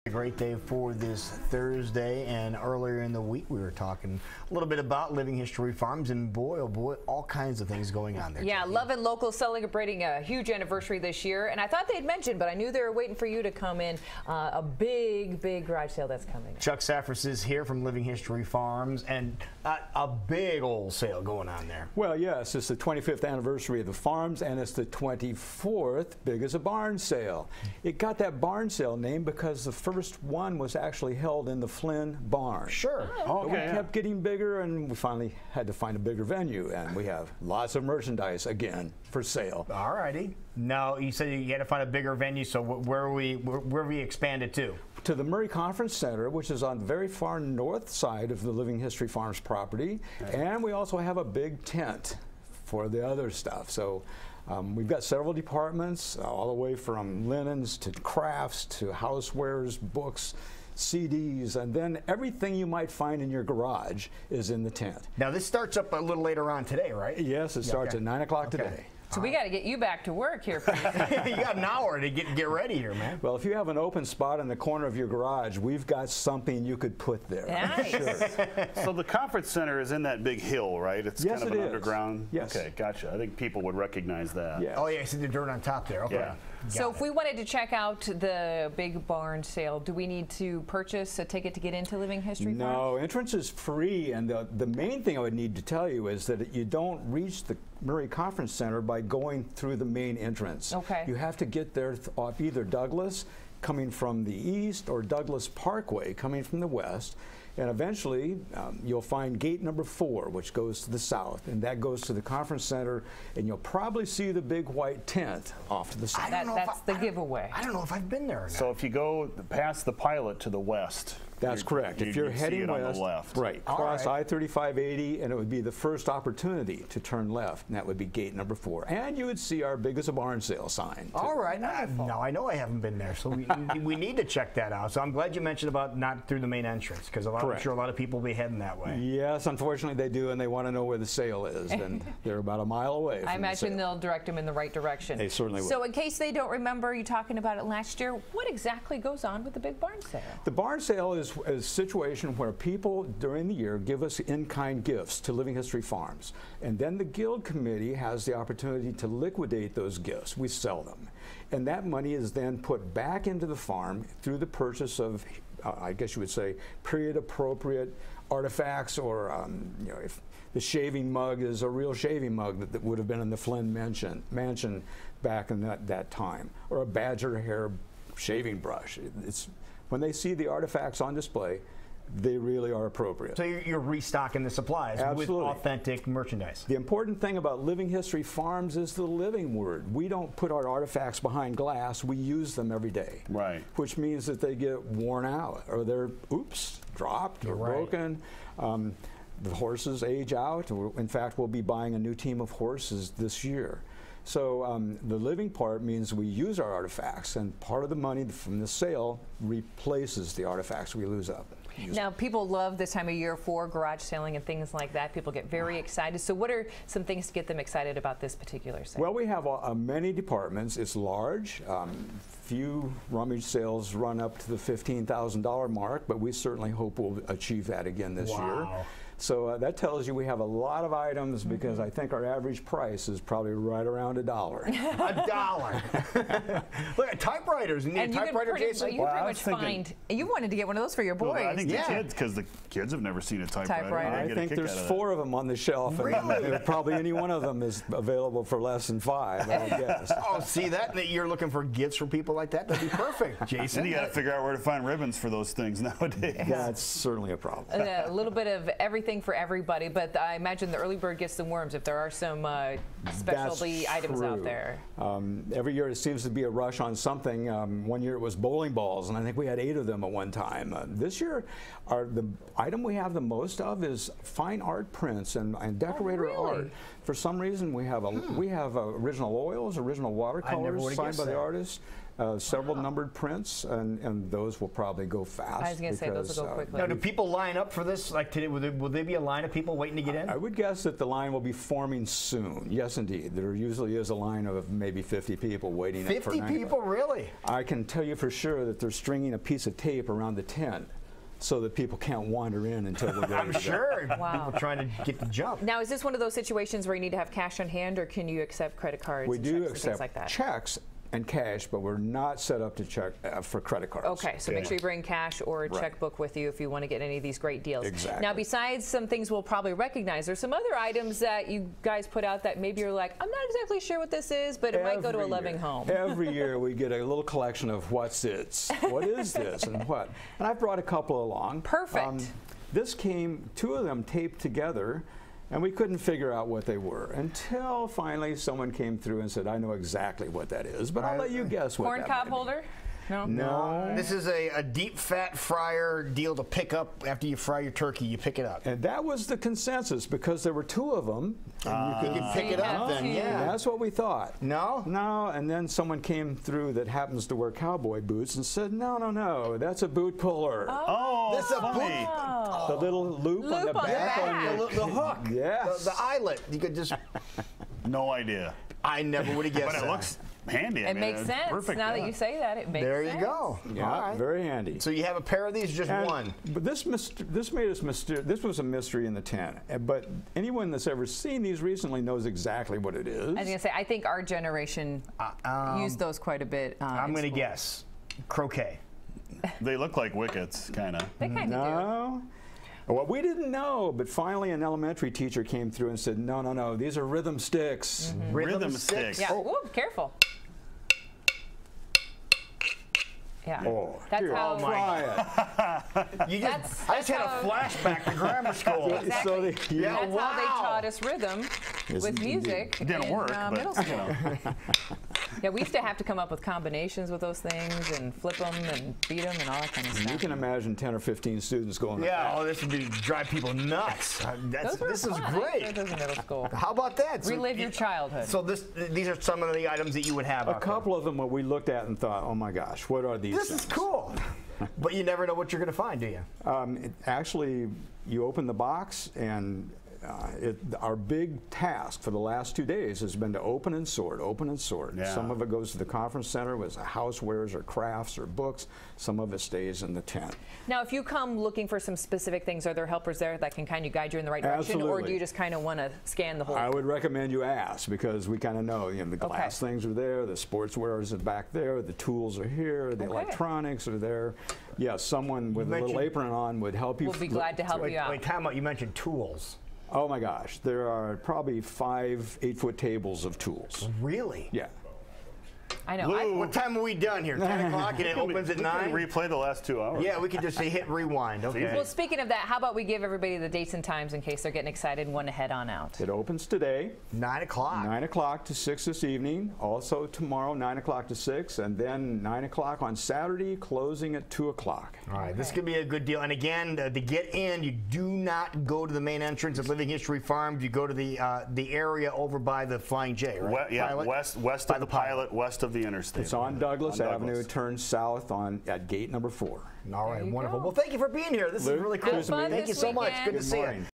A great day for this Thursday, and earlier in the week we were talking a little bit about Living History Farms, and boy, oh boy, all kinds of things going on there. Yeah, Love and Local celebrating a huge anniversary this year, and I thought they'd mentioned, but I knew they were waiting for you to come in, a big garage sale that's coming. Chuck Saffras is here from Living History Farms, and a big old sale going on there. Well, yes, it's the 25th anniversary of the farms, and it's the 24th big as a barn sale. It got that barn sale name because the first one was actually held in the Flynn barn. Sure. Oh, okay. But we kept getting bigger, and we finally had to find a bigger venue, and we have lots of merchandise again for sale. All righty. Now, you said you had to find a bigger venue, so where we expanded to? To the Murray Conference Center, which is on the very far north side of the Living History Farms property, and we also have a big tent for the other stuff. So we've got several departments, all the way from linens to crafts to housewares, books, CDs, and then everything you might find in your garage is in the tent. Now, this starts up a little later on today, right? Yes, it starts at 9 o'clock today. So we got to get you back to work here. You got an hour to get ready here, man. Well, if you have an open spot in the corner of your garage, we've got something you could put there. Nice. Sure. So the conference center is in that big hill, right? It's Yes, kind of it an is. underground. Yes. Okay, gotcha. I think people would recognize that. Yes. Oh, yeah, I see the dirt on top there. Okay. Yeah. So if we wanted to check out the big barn sale, do we need to purchase a ticket to get into Living History Farms? No, entrance is free, and the main thing I would need to tell you is that you don't reach the Murray Conference Center by going through the main entrance. Okay. You have to get there off either Douglas coming from the east or Douglas Parkway coming from the west. And eventually, you'll find gate number 4, which goes to the south, and that goes to the conference center, and you'll probably see the big white tent off to the south. That's the giveaway. I don't know if I've been there or not. So if you go past the pilot to the west, That's correct. If you're you'd see heading it west, on the left. right, cross I-3580, and it would be the first opportunity to turn left, and that would be gate number 4. And you would see our big as a barn sale sign, too. All right. Now I know I haven't been there, so we need to check that out. So I'm glad you mentioned about not through the main entrance, because I'm sure a lot of people will be heading that way. Yes, unfortunately they do, and they want to know where the sale is, and they're about a mile away from I imagine the sale. they'll direct them in the right direction. They certainly will. So in case they don't remember you talking about it last year, what exactly goes on with the big barn sale? The barn sale is a situation where people during the year give us in-kind gifts to Living History Farms, and then the Guild Committee has the opportunity to liquidate those gifts. We sell them, and that money is then put back into the farm through the purchase of, I guess you would say, period-appropriate artifacts, or you know, if the shaving mug is a real shaving mug that would have been in the Flynn mansion back in that time, or a badger hair shaving brush. When they see the artifacts on display, they really are appropriate. So you're restocking the supplies with authentic merchandise. The important thing about Living History Farms is the living word. We don't put our artifacts behind glass, we use them every day. Right. Which means that they get worn out, or they're, dropped or broken. The horses age out. In fact, we'll be buying a new team of horses this year. So the living part means we use our artifacts, and part of the money from the sale replaces the artifacts we lose up. Now, people love this time of year for garage selling and things like that. People get very excited. So what are some things to get them excited about this particular sale? Well, we have many departments. It's large. Few rummage sales run up to the $15,000 mark, but we certainly hope we'll achieve that again this year. So that tells you we have a lot of items, because I think our average price is probably right around $1. $1. Look at typewriters. You need a typewriter, Jason? You pretty much find, you wanted to get one of those for your boys. Well, I think the kids, because the kids have never seen a typewriter. I think there's 4 of them on the shelf, and probably any one of them is available for less than 5, I would guess. Oh, see that you're looking for gifts for people like that? That'd be perfect, Jason. And you got to figure out where to find ribbons for those things nowadays. That's certainly a problem. A little bit of everything for everybody, but I imagine the early bird gets the worms if there are some specialty items out there. Every year it seems to be a rush on something. One year it was bowling balls, and I think we had 8 of them at one time. This year, the item we have the most of is fine art prints and decorator art. For some reason, we have original oils, original watercolors signed by the artists. several numbered prints, and those will probably go fast. I was going to say those will go quickly. Now, do people line up for this? Like today, will there be a line of people waiting to get in? I would guess that the line will be forming soon. Yes, indeed. There usually is a line of maybe 50 people waiting. 50 people, really? I can tell you for sure that they're stringing a piece of tape around the tent so that people can't wander in until we're ready. I'm sure. Wow. People trying to get the jump. Now, is this one of those situations where you need to have cash on hand, or can you accept credit cards? We and do checks and things accept like that? checks and cash, but we're not set up to check for credit cards. Okay, so make sure you bring cash or a checkbook with you if you want to get any of these great deals. Exactly. Now, besides some things we'll probably recognize, there's some other items that you guys put out that maybe you're like, I'm not exactly sure what this is, but it might go to a loving home. Every year we get a little collection of what's this, what is this, and what. And I've brought a couple along. Perfect. This came, two of them taped together, and we couldn't figure out what they were until finally someone came through and said, I know exactly what that is, but I'll let you guess what Corn that cob might be. holder? No. No. This is a deep fat fryer deal to pick up after you fry your turkey. You pick it up. And that was the consensus because there were two of them. And You can pick it up then, and yeah. that's what we thought. No? No, and then someone came through that happens to wear cowboy boots and said, no, that's a boot puller. Oh, That's a funny. The little loop on the Loop on the back. back. The hook. Yes. The eyelet. You could just. No idea. I never would have guessed But it that. looks handy. It makes it's sense. Perfect, Now yeah. that you say that, it makes There sense. you go. Yeah, All right. very handy. So you have a pair of these, just And- one. But this made us this was a mystery in the tent. But anyone that's ever seen these recently knows exactly what it is. I was going to say, I think our generation used those quite a bit. I'm in going to school. guess. Croquet. They look like wickets, kind of. They kind of do. No. Well, we didn't know, but finally an elementary teacher came through and said, no, these are rhythm sticks. Rhythm sticks. Yeah. Whoop, careful. Yeah. Oh, That's here, how. try it. You just, That's- I just had that's a flashback to grammar school. Exactly. So Yeah, That's how they wow. taught us rhythm Yes, with indeed. music Didn't in work, but, middle you school. know. Yeah, we used to have to come up with combinations with those things and flip them and beat them and all that kind of You stuff. can imagine 10 or 15 students going like Yeah, oh, this would be drive people nuts. Those were This is fun. I great. enjoyed those in middle school. How about that? So Relive your childhood. So these are some of the items that you would have. a couple of them what we looked at and thought, oh my gosh, what are these This things? is cool. But you never know what you're going to find, do you? Actually, you open the box and our big task for the last 2 days has been to open and sort. Yeah. Some of it goes to the conference center with housewares or crafts or books. Some of it stays in the tent. Now, if you come looking for some specific things, are there helpers there that can kind of guide you in the right direction, or do Absolutely. you just kind of want to scan the whole? I would recommend you ask because we kind of know, the glass things are there, the sportswear is back there, the tools are here, the electronics are there. Yeah, someone with a little mentioned- apron on would help you. We'll be glad to help you out. Wait, time out. You mentioned tools. Oh my gosh, there are probably 5 8-foot tables of tools. Really? Yeah. I know. What time are we done here? 10 o'clock and it opens at We can 9? replay the last 2 hours. Yeah, we could just say hit rewind. Okay. Well, speaking of that, how about we give everybody the dates and times in case they're getting excited and want to head on out? It opens today, 9 o'clock. 9 o'clock to 6 this evening. Also tomorrow, 9 o'clock to 6, and then 9 o'clock on Saturday, closing at 2 o'clock. All right, this could be a good deal. And again, to get in, you do not go to the main entrance of Living History Farms. You go to the area over by the Flying J, right? Yeah, Pilot? west By of the pilot, west of the interstate. It's on Douglas On Avenue. Douglas. Turns south at gate number 4. All right, There you wonderful. go. Well, thank you for being here. This is Luke, really cool. Have fun Thank you this so much. weekend. Good to Good see you. morning.